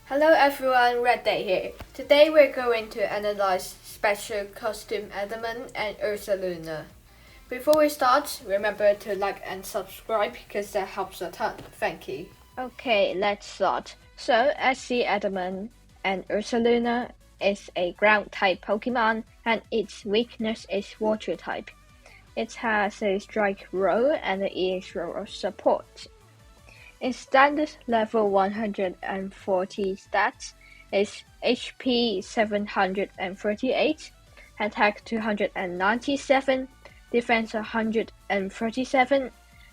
Hello everyone, Red Day here. Today we're going to analyze special costume Adaman and Ursaluna. Before we start, remember to like and subscribe because that helps a ton. Thank you. Okay, let's start. So, SC Adaman and Ursaluna is a ground type Pokemon, and its weakness is water type. It has a strike roll and an EX roll of support. Its standard level 140 stats is HP 738, attack 297, defense 137,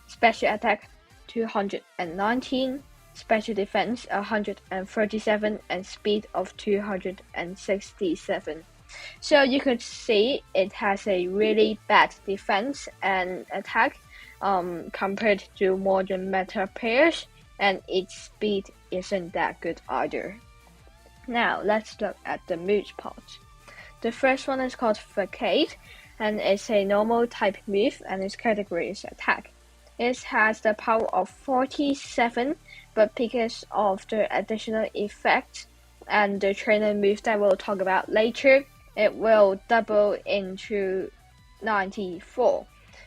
special attack 219, special defense 137, and speed of 267. So you could see it has a really bad defense and attack compared to modern meta pairs, and its speed isn't that good either. Now let's look at the moves part. The first one is called Facade, and it's a normal type move, and its category is attack. It has the power of 47, but because of the additional effect and the trainer move that we'll talk about later, it will double into 94,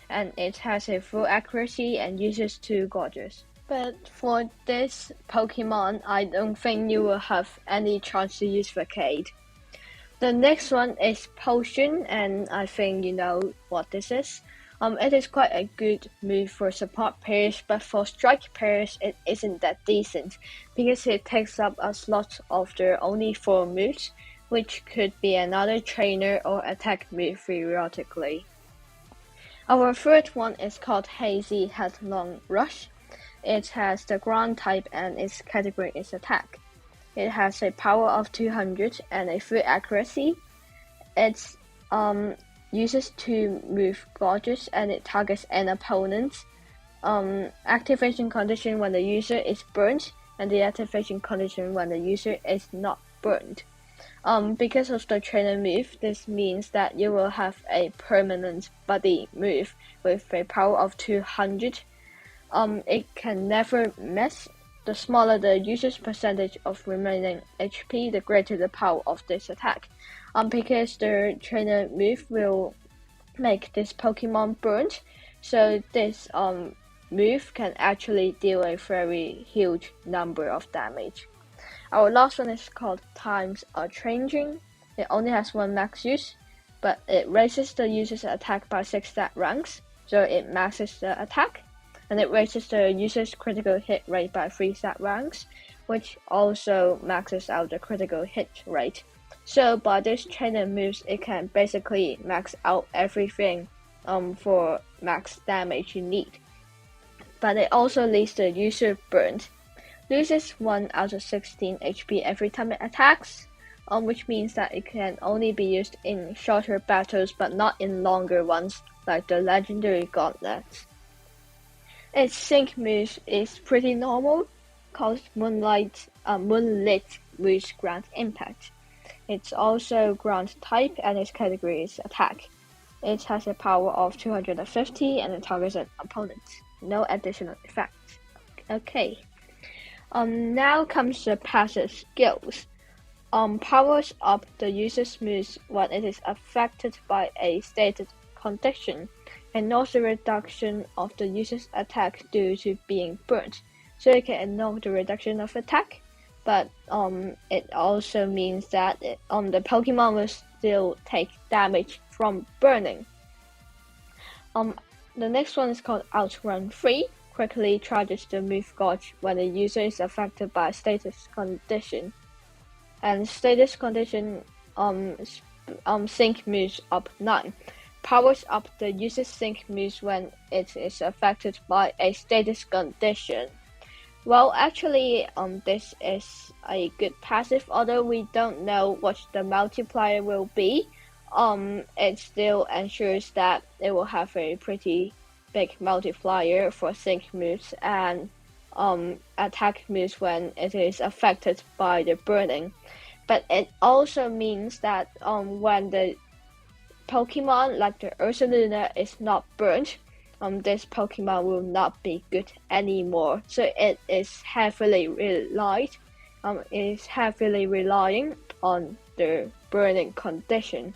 and it has a full accuracy and uses 2 Gorgeous. But for this Pokemon, I don't think you will have any chance to use Facade. The next one is Potion, and I think you know what this is. It is quite a good move for support pairs, but for strike pairs, it isn't that decent because it takes up a slot of their only 4 moves, which could be another trainer or attack move periodically. Our third one is called Hazy Headlong Rush. It has the ground type and its category is attack. It has a power of 200 and a full accuracy. It uses 2 move Gorgeous and it targets an opponent. Activation condition when the user is burnt, and the activation condition when the user is not burned. Because of the trainer move, this means that you will have a permanent body move with a power of 200. It can never miss. The smaller the user's percentage of remaining HP, the greater the power of this attack. Because the trainer move will make this Pokemon burnt, so this move can actually deal a very huge number of damage. Our last one is called Times Are Changing. It only has 1 max use, but it raises the user's attack by 6 stat ranks, so it maxes the attack, and it raises the user's critical hit rate by 3 stat ranks, which also maxes out the critical hit rate. So by this trainer moves, it can basically max out everything for max damage you need. But it also leaves the user burnt. Loses 1 out of 16 HP every time it attacks, which means that it can only be used in shorter battles but not in longer ones like the legendary gauntlets. Its sync move is pretty normal, called Moonlit with Ground Impact. It's also ground type and its category is attack. It has a power of 250 and it targets an opponent. No additional effects. Okay. Now comes the passive skills. Powers up the user's moves when it is affected by a stated condition, and also reduction of the user's attack due to being burnt. So it can ignore the reduction of attack, but it also means that the Pokemon will still take damage from burning. The next one is called Outrun Free. Quickly charges the move Gauge when the user is affected by a status condition. And status condition sync moves up 9. Powers up the user's sync moves when it is affected by a status condition. Well, actually, this is a good passive, although we don't know what the multiplier will be. It still ensures that it will have a pretty big multiplier for sync moves and attack moves when it is affected by the burning. But it also means that when the Pokemon like the Ursaluna is not burnt, this Pokemon will not be good anymore. So it is heavily relied is heavily relying on the burning condition.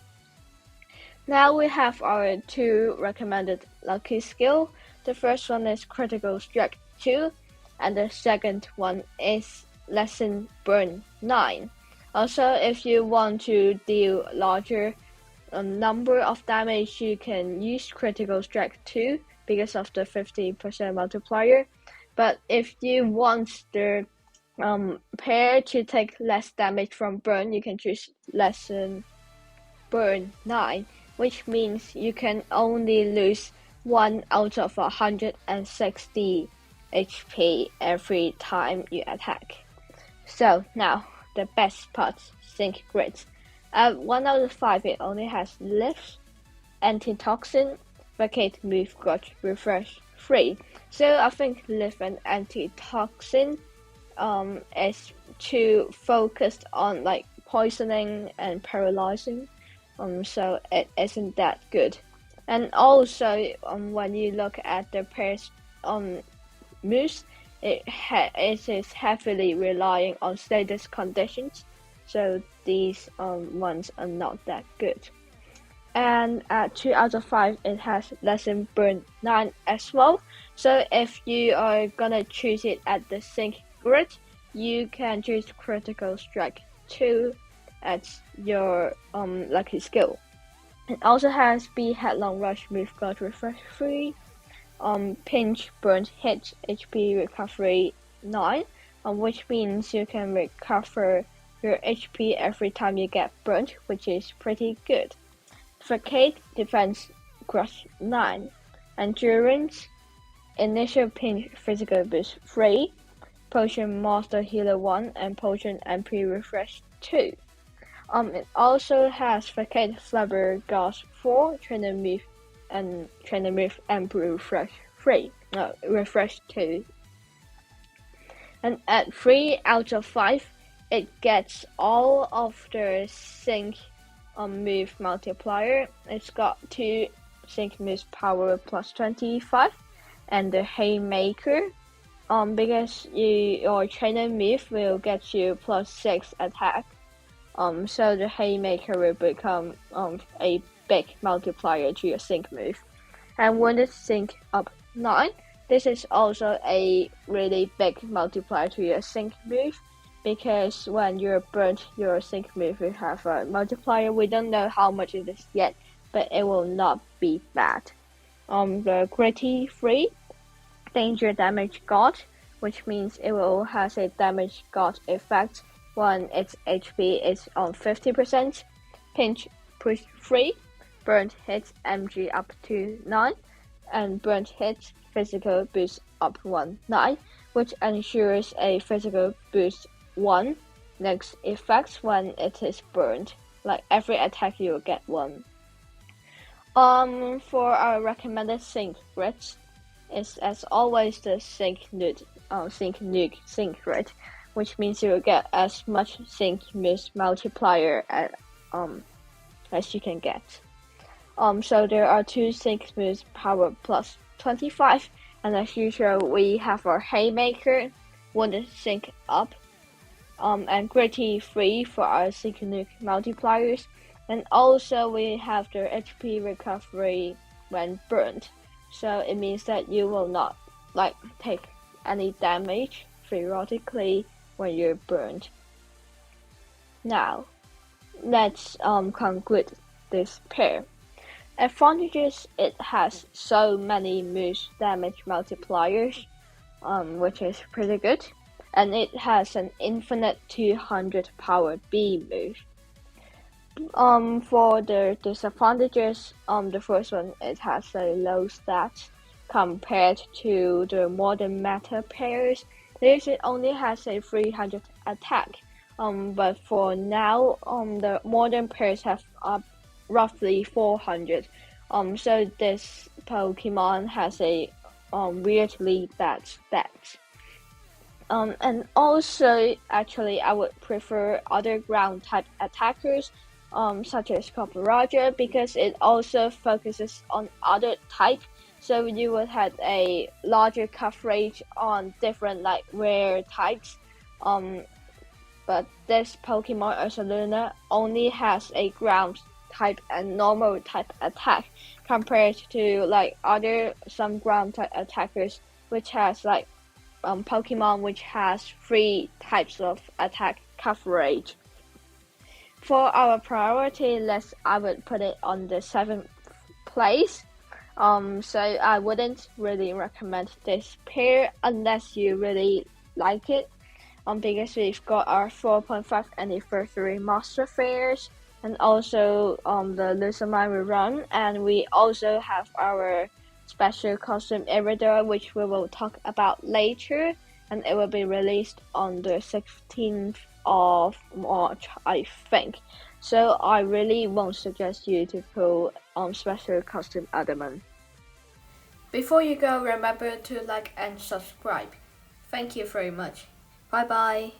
Now we have our 2 recommended lucky skill. The first one is critical strike 2, and the second one is lesson burn 9. Also, if you want to deal larger number of damage, you can use critical strike 2 because of the 50% multiplier. But if you want the pair to take less damage from burn, you can choose lesson burn 9, which means you can only lose 1 out of 160 HP every time you attack. So now, the best part, Sync Grid. At 1 out of 5, it only has Lift, Antitoxin, Vacate, Move, Grudge, Refresh, Free. So I think Lift and Antitoxin is too focused on like poisoning and paralyzing. So it isn't that good. And also, when you look at the pair's moves, it is heavily relying on status conditions, so these ones are not that good. And at 2 out of 5, it has lesson burn 9 as well. So if you are gonna choose it at the sync grid, you can choose critical strike 2 as your lucky skill. It also has Speed, Headlong Rush, Move, Guard, Refresh 3, Pinch, Burnt, Hit, HP Recovery 9, which means you can recover your HP every time you get burnt, which is pretty good. Vacate, Defense, Crush 9, Endurance, Initial Pinch, Physical Boost 3, Potion Master Healer 1, and Potion MP Refresh 2. It also has Vacate, Flubber, Gas 4, Trainer Move, and Refresh 3. Refresh 2. And at 3 out of 5, it gets all of the sync move multiplier. It's got 2 sync moves power plus 25, and the Haymaker. Because your trainer move will get you plus 6 attack. So the Haymaker will become a big multiplier to your sync move. And when it sync up 9, this is also a really big multiplier to your sync move, because when you're burnt, your sync move will have a multiplier. We don't know how much it is yet, but it will not be bad. The Gritty 3, Danger Damage God, which means it will has a Damage God effect when its HP is on 50%. Pinch Push 3, Burnt Hits MG up to 9, and Burnt Hits Physical Boost up 9, which ensures a Physical Boost 1 next effect when it is burned. Like every attack you will get 1. For our recommended sync grids is as always the sync nuke grid, which means you will get as much sync moves multiplier as you can get. So there are 2 sync moves power plus 25, and as usual we have our Haymaker, one sync up, and Gritty 3 for our sync nuke multipliers, and also we have the HP recovery when burned. So it means that you will not take any damage theoretically when you're burned. Now, let's conclude this pair. Advantages: it has so many moves damage multipliers, which is pretty good, and it has an infinite 200 power B move. For the disadvantages, the first one, it has a low stats compared to the modern meta pairs. It only has a 300 attack, but for now, the modern pairs have roughly 400. So this Pokemon has a weirdly bad stats. And also, actually, I would prefer other ground type attackers, such as Copperajah, because it also focuses on other type. So you would have a larger coverage on different rare types. but this Pokemon Ursaluna only has a ground type and normal type attack compared to like some ground type attackers which has like Pokemon which has 3 types of attack coverage. For our priority list, I would put it on the 7th place. So I wouldn't really recommend this pair unless you really like it. Because we've got our 4.5 anniversary Master Fairs and also the Lusamine we run, and we also have our special costume Iridor, which we will talk about later, and it will be released on the 16th of March, I think. So I really won't suggest you to pull special costume Adaman. Before you go, remember to like and subscribe. Thank you very much. Bye bye.